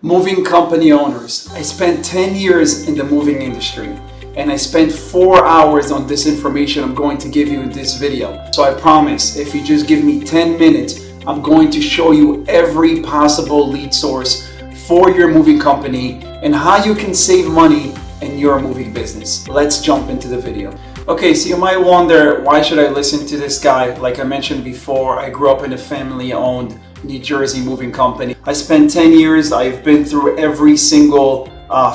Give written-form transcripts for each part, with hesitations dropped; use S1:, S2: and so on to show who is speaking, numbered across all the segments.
S1: Moving company owners. I spent 10 years in the moving industry and I spent 4 hours on this information I'm going to give you in this video. So I promise, if you just give me 10 minutes, I'm going to show you every possible lead source for your moving company and how you can save money in your moving business. Let's jump into the video. Okay, so you might wonder, why should I listen to this guy? Like I mentioned before, I grew up in a family-owned New Jersey moving company. I spent 10 years, I've been through every single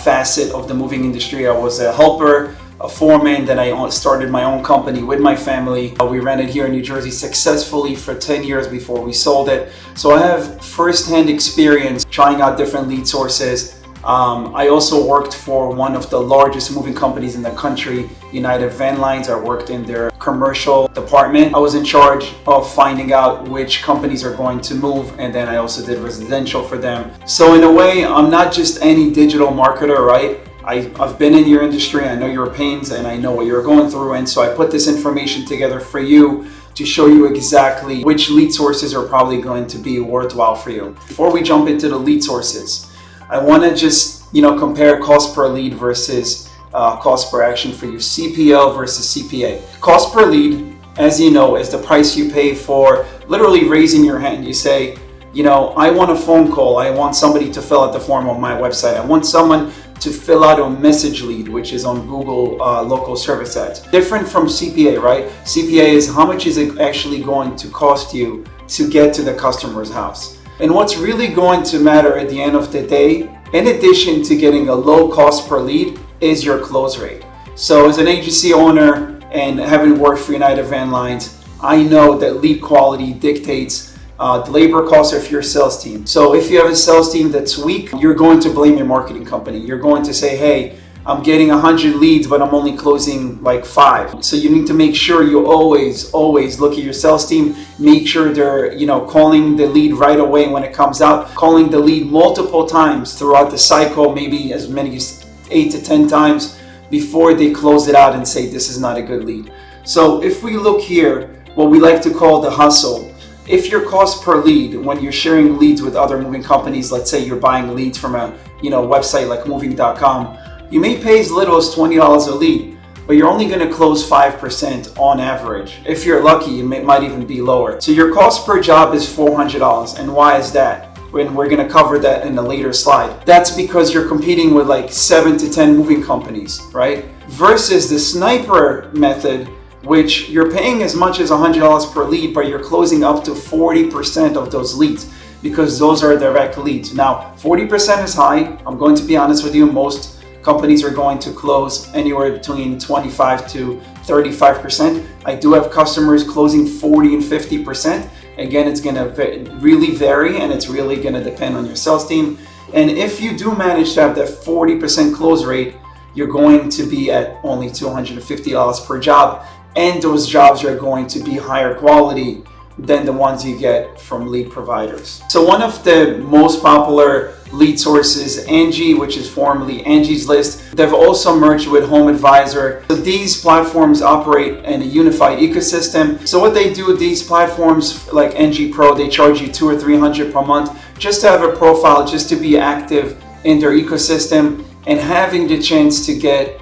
S1: facet of the moving industry. I was a helper, a foreman, then I started my own company with my family. We ran it here in New Jersey successfully for 10 years before we sold it. So I have first-hand experience trying out different lead sources. I also worked for one of the largest moving companies in the country, United Van Lines. I worked in their commercial department. I was in charge of finding out which companies are going to move, and then I also did residential for them. So in a way, I'm not just any digital marketer, right? I've been in your industry, I know your pains, and I know what you're going through, and so I put this information together for you to show you exactly which lead sources are probably going to be worthwhile for you. Before we jump into the lead sources, I want to just, compare cost per lead versus cost per action for you, CPL versus CPA. Cost per lead, as you know, is the price you pay for literally raising your hand. You say, I want a phone call. I want somebody to fill out the form on my website. I want someone to fill out a message lead, which is on Google local service ads. Different from CPA, right? CPA is how much is it actually going to cost you to get to the customer's house. And what's really going to matter at the end of the day, in addition to getting a low cost per lead, is your close rate. So as an agency owner and having worked for United Van Lines, I know that lead quality dictates the labor costs of your sales team. So if you have a sales team that's weak, you're going to blame your marketing company. You're going to say, hey, I'm getting 100 leads, but I'm only closing like 5. So you need to make sure you always look at your sales team, make sure they're, calling the lead right away when it comes out, calling the lead multiple times throughout the cycle, maybe as many as 8 to 10 times before they close it out and say, this is not a good lead. So if we look here, what we like to call the hustle, if your cost per lead, when you're sharing leads with other moving companies, let's say you're buying leads from a, website like moving.com, you may pay as little as $20 a lead, but you're only going to close 5% on average. If you're lucky, it might even be lower. So your cost per job is $400. And why is that? When we're going to cover that in a later slide. That's because you're competing with like 7 to 10 moving companies, right? Versus the sniper method, which you're paying as much as $100 per lead, but you're closing up to 40% of those leads because those are direct leads. Now, 40% is high. I'm going to be honest with you, most companies are going to close anywhere between 25 to 35%. I do have customers closing 40 and 50%. Again, it's going to really vary, and it's really going to depend on your sales team. And if you do manage to have that 40% close rate, you're going to be at only $250 per job. And those jobs are going to be higher quality than the ones you get from lead providers. So one of the most popular lead sources, Angie, which is formerly Angie's List. They've also merged with Home Advisor. So these platforms operate in a unified ecosystem. So what they do, these platforms like Angie Pro, they charge you $200 or $300 per month just to have a profile, just to be active in their ecosystem and having the chance to get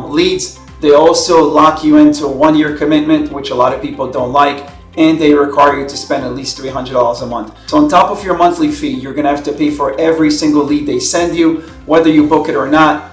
S1: leads. They also lock you into a 1-year commitment, which a lot of people don't like, and they require you to spend at least $300 a month. So on top of your monthly fee, you're gonna have to pay for every single lead they send you, whether you book it or not.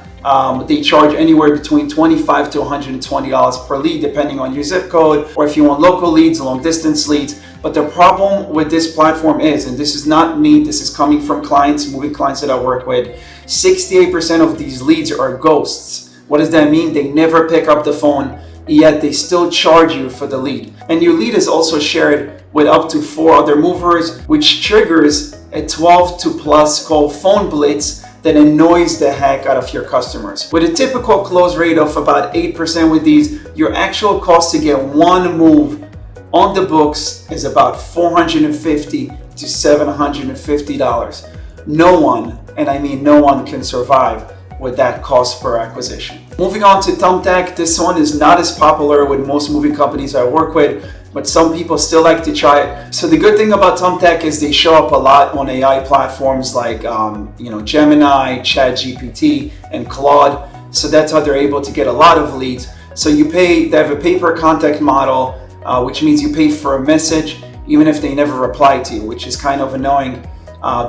S1: They charge anywhere between $25 to $120 per lead, depending on your zip code, or if you want local leads, long distance leads. But the problem with this platform is, and this is not me, this is coming from clients, moving clients that I work with, 68% of these leads are ghosts. What does that mean? They never pick up the phone, yet they still charge you for the lead. And your lead is also shared with up to 4 other movers, which triggers a 12 to plus call phone blitz that annoys the heck out of your customers. With a typical close rate of about 8% with these, your actual cost to get one move on the books is about $450 to $750. No one, and I mean no one, can survive with that cost per acquisition. Moving on to Thumbtack, this one is not as popular with most moving companies I work with. but some people still like to try it. So the good thing about Thumbtack is they show up a lot on AI platforms like Gemini, ChatGPT, and Claude. So that's how they're able to get a lot of leads. So they have a pay-per-contact model, which means you pay for a message even if they never reply to you, which is kind of annoying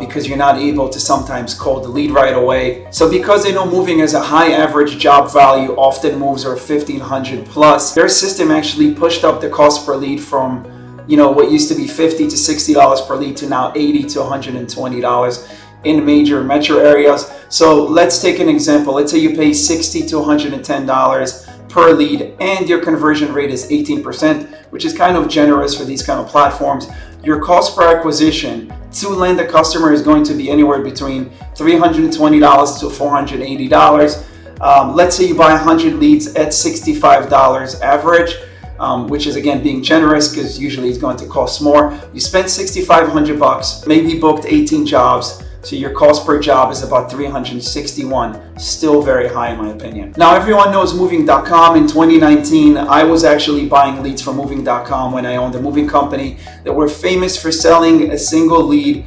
S1: because you're not able to sometimes call the lead right away. So because they know moving has a high average job value, often moves are 1,500 plus, their system actually pushed up the cost per lead from what used to be $50 to $60 per lead to now $80 to $120 in major metro areas. So let's take an example. Let's say you pay $60 to $110 per lead and your conversion rate is 18%, which is kind of generous for these kind of platforms. Your cost per acquisition to land a customer is going to be anywhere between $320 to $480. Let's say you buy 100 leads at $65 average, which is again being generous because usually it's going to cost more. You spent $6,500, maybe booked 18 jobs. So your cost per job is about $361, still very high in my opinion. Now everyone knows moving.com. In 2019, I was actually buying leads from moving.com when I owned a moving company that were famous for selling a single lead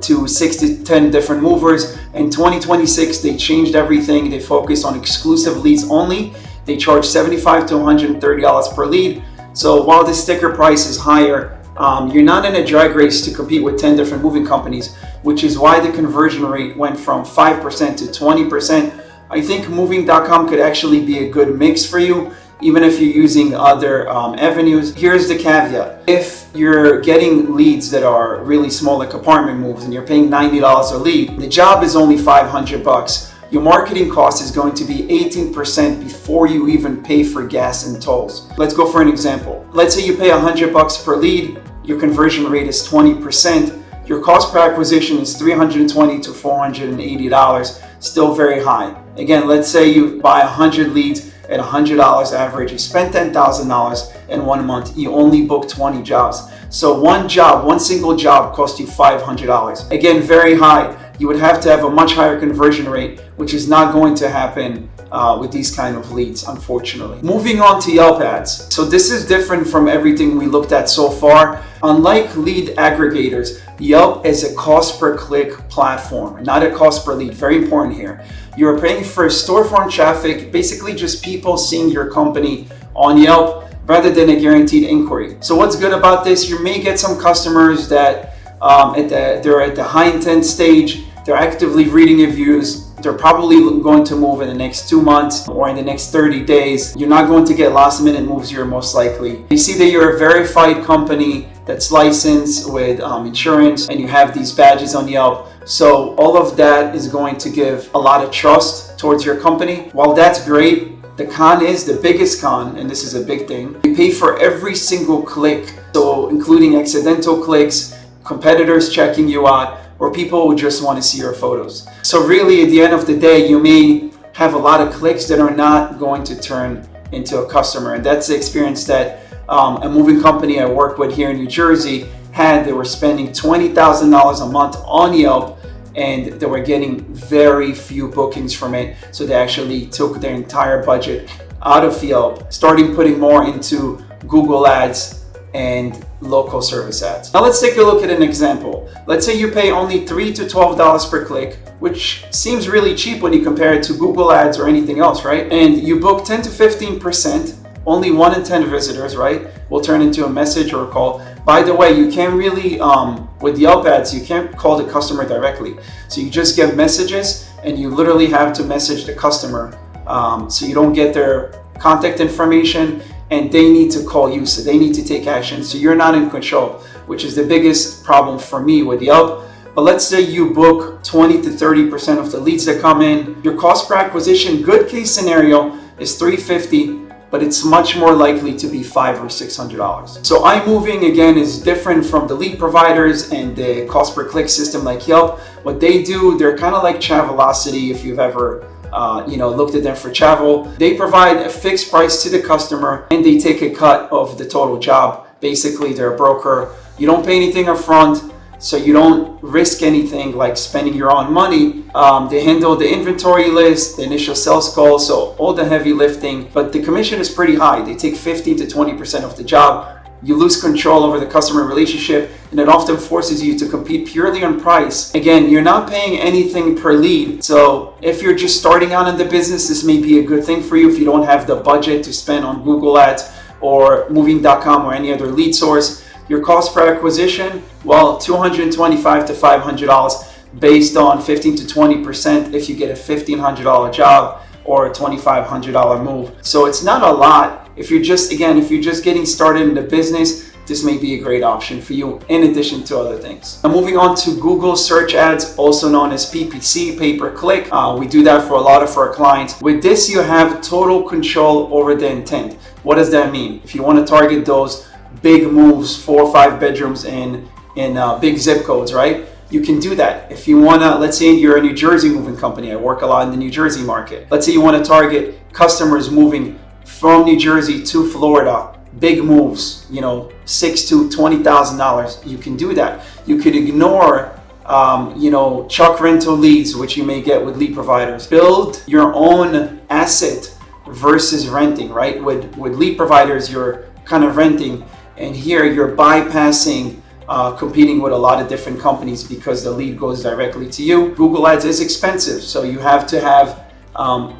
S1: to 6 to 10 different movers. In 2026, they changed everything. They focus on exclusive leads only. They charge $75 to $130 per lead. So while the sticker price is higher, you're not in a drag race to compete with 10 different moving companies, which is why the conversion rate went from 5% to 20%. I think moving.com could actually be a good mix for you, even if you're using other avenues. Here's the caveat. If you're getting leads that are really small, like apartment moves, and you're paying $90 a lead, the job is only $500. Your marketing cost is going to be 18% before you even pay for gas and tolls. Let's go for an example. Let's say you pay $100 per lead, your conversion rate is 20%. Your cost per acquisition is $320 to $480, still very high. Again, let's say you buy 100 leads at $100 average, you spent $10,000 in 1 month, you only book 20 jobs. So one single job costs you $500. Again, very high. You would have to have a much higher conversion rate, which is not going to happen with these kind of leads, unfortunately. Moving on to Yelp ads. So this is different from everything we looked at so far. Unlike lead aggregators, Yelp is a cost per click platform, not a cost per lead. Very important here. You're paying for storefront traffic, basically just people seeing your company on Yelp rather than a guaranteed inquiry. So what's good about this? You may get some customers that they're at the high intent stage. They're actively reading reviews. They're probably going to move in the next 2 months or in the next 30 days. You're not going to get last minute moves here most likely. You see that you're a verified company that's licensed with insurance and you have these badges on Yelp. So all of that is going to give a lot of trust towards your company. While that's great, the biggest con, and this is a big thing, you pay for every single click. So including accidental clicks, competitors checking you out, or people who just want to see your photos. So really, at the end of the day, you may have a lot of clicks that are not going to turn into a customer. And that's the experience that a moving company I work with here in New Jersey had. They were spending $20,000 a month on Yelp and they were getting very few bookings from it. So they actually took their entire budget out of Yelp, starting putting more into Google ads and local service ads. Now let's take a look at an example. Let's say you pay only $3 to $12 per click, which seems really cheap when you compare it to Google ads or anything else, right? And you book 10 to 15%, only 1 in 10 visitors, right, will turn into a message or a call. By the way, you can't really, with Yelp ads, you can't call the customer directly. So you just get messages and you literally have to message the customer. So you don't get their contact information and they need to call you, so they need to take action. So you're not in control, which is the biggest problem for me with Yelp. But let's say you book 20 to 30% of the leads that come in. Your cost per acquisition, good case scenario, is $350, but it's much more likely to be $500 or $600. So iMoving, again, is different from the lead providers and the cost per click system like Yelp. What they do, they're kind of like Travelocity, if you've ever looked at them for travel. They provide a fixed price to the customer and they take a cut of the total job. Basically, they're a broker. You don't pay anything up front, so you don't risk anything like spending your own money. They handle the inventory list, the initial sales call, so all the heavy lifting, but the commission is pretty high. They take 15 to 20% of the job. you lose control over the customer relationship, and it often forces you to compete purely on price. Again, you're not paying anything per lead. So if you're just starting out in the business, this may be a good thing for you if you don't have the budget to spend on Google Ads or moving.com or any other lead source. Your cost per acquisition, well, $225 to $500 based on 15 to 20% if you get a $1,500 job or a $2,500 move. So it's not a lot. If you're just getting started in the business, this may be a great option for you in addition to other things. Now moving on to Google search ads, also known as PPC, pay-per-click. We do that for a lot of our clients. With this, you have total control over the intent. What does that mean? If you want to target those big moves, 4 or 5 bedrooms in big zip codes, right? You can do that. If you want to, let's say you're a New Jersey moving company. I work a lot in the New Jersey market. Let's say you want to target customers moving from New Jersey to Florida, big moves, $6,000 to $20,000. You can do that. You could ignore, truck rental leads, which you may get with lead providers. Build your own asset versus renting, right? With lead providers, you're kind of renting, and here you're bypassing competing with a lot of different companies because the lead goes directly to you. Google Ads is expensive, so you have to have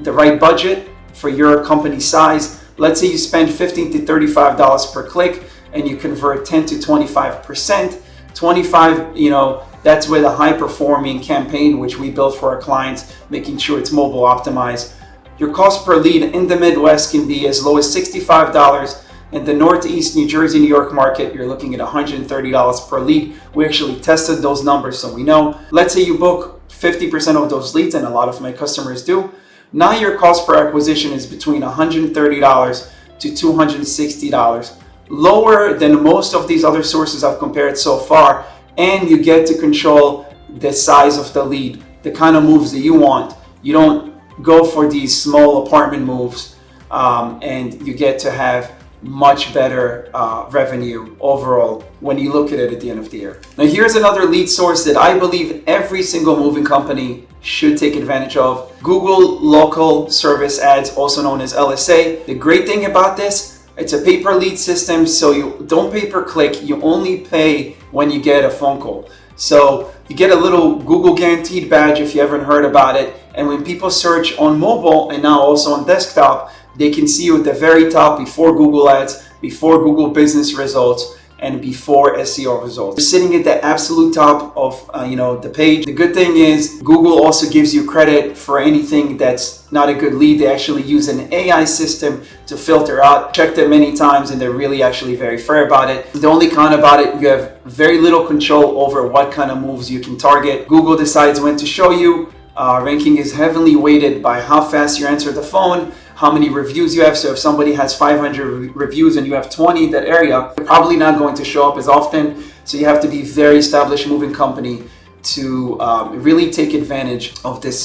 S1: the right budget for your company size. Let's say you spend $15 to $35 per click and you convert 10 to 25%. 25, that's with a high performing campaign, which we build for our clients, making sure it's mobile optimized. Your cost per lead in the Midwest can be as low as $65. In the Northeast, New Jersey, New York market, you're looking at $130 per lead. We actually tested those numbers, so we know. Let's say you book 50% of those leads, and a lot of my customers do. Now your cost per acquisition is between $130 to $260, lower than most of these other sources I've compared so far, and you get to control the size of the lead, the kind of moves that you want. You don't go for these small apartment moves, and you get to have much better revenue overall when you look at it at the end of the year. Now here's another lead source that I believe every single moving company should take advantage of. Google Local Service Ads, also known as LSA. The great thing about this, it's a pay-per-lead system, so you don't pay per click, you only pay when you get a phone call. So you get a little Google Guaranteed badge if you haven't heard about it, and when people search on mobile and now also on desktop, they can see you at the very top before Google Ads, before Google business results, and before SEO results. You're sitting at the absolute top of the page. The good thing is Google also gives you credit for anything that's not a good lead. They actually use an AI system to filter out. Checked it many times and they're really actually very fair about it. The only con about it, you have very little control over what kind of moves you can target. Google decides when to show you. Ranking is heavily weighted by how fast you answer the phone, how many reviews you have. So if somebody has 500 reviews and you have 20 in that area, they're probably not going to show up as often. So you have to be very established moving company to really take advantage of this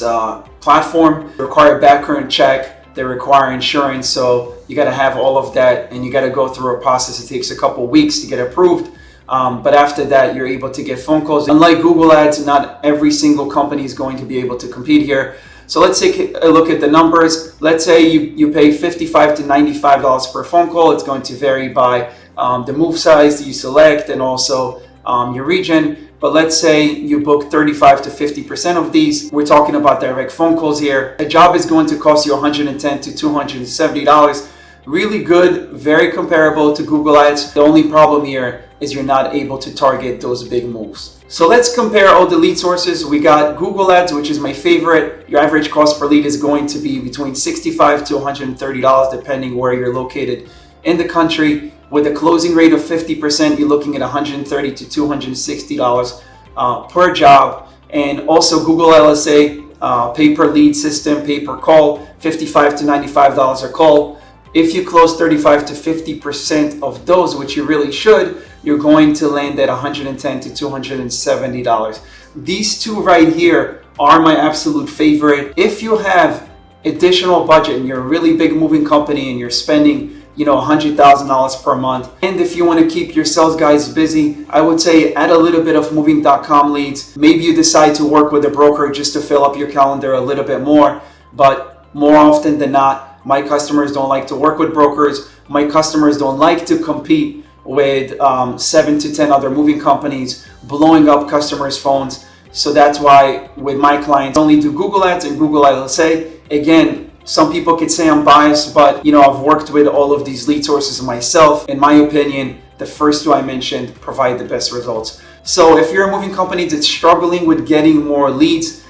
S1: platform. They require a background check, they require insurance. So you got to have all of that and you got to go through a process. It takes a couple weeks to get approved. But after that, you're able to get phone calls. Unlike Google Ads, not every single company is going to be able to compete here. So let's take a look at the numbers. Let's say you pay $55 to $95 per phone call. It's going to vary by the move size that you select and also your region. But let's say you book 35 to 50% of these. We're talking about direct phone calls here. A job is going to cost you $110 to $270. Really good, very comparable to Google Ads. The only problem here is you're not able to target those big moves. So let's compare all the lead sources. We got Google Ads, which is my favorite. Your average cost per lead is going to be between $65 to $130, depending where you're located in the country. With a closing rate of 50%, you're looking at $130 to $260 per job. And also Google LSA, pay per lead system, pay per call, $55 to $95 a call. If you close 35 to 50% of those, which you really should, you're going to land at $110 to $270. These two right here are my absolute favorite. If you have additional budget and you're a really big moving company and you're spending $100,000 per month, and if you want to keep your sales guys busy, I would say add a little bit of moving.com leads. Maybe you decide to work with a broker just to fill up your calendar a little bit more, but more often than not, my customers don't like to work with brokers. My customers don't like to compete with 7 to 10 other moving companies, blowing up customers' phones. So that's why with my clients, I only do Google Ads and Google LSA. Again, some people could say I'm biased, but I've worked with all of these lead sources myself. In my opinion, the first two I mentioned provide the best results. So if you're a moving company that's struggling with getting more leads,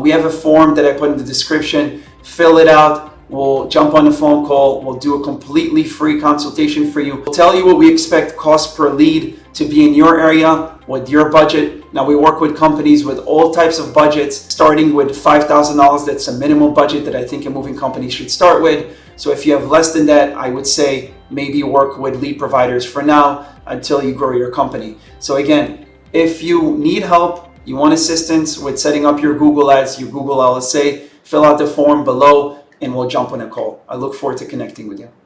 S1: we have a form that I put in the description. Fill it out. We'll jump on a phone call. We'll do a completely free consultation for you. We'll tell you what we expect cost per lead to be in your area with your budget. Now, we work with companies with all types of budgets, starting with $5,000. That's a minimum budget that I think a moving company should start with. So if you have less than that, I would say maybe work with lead providers for now until you grow your company. So again, if you need help, you want assistance with setting up your Google Ads, your Google LSA, fill out the form below and we'll jump on a call. I look forward to connecting with you.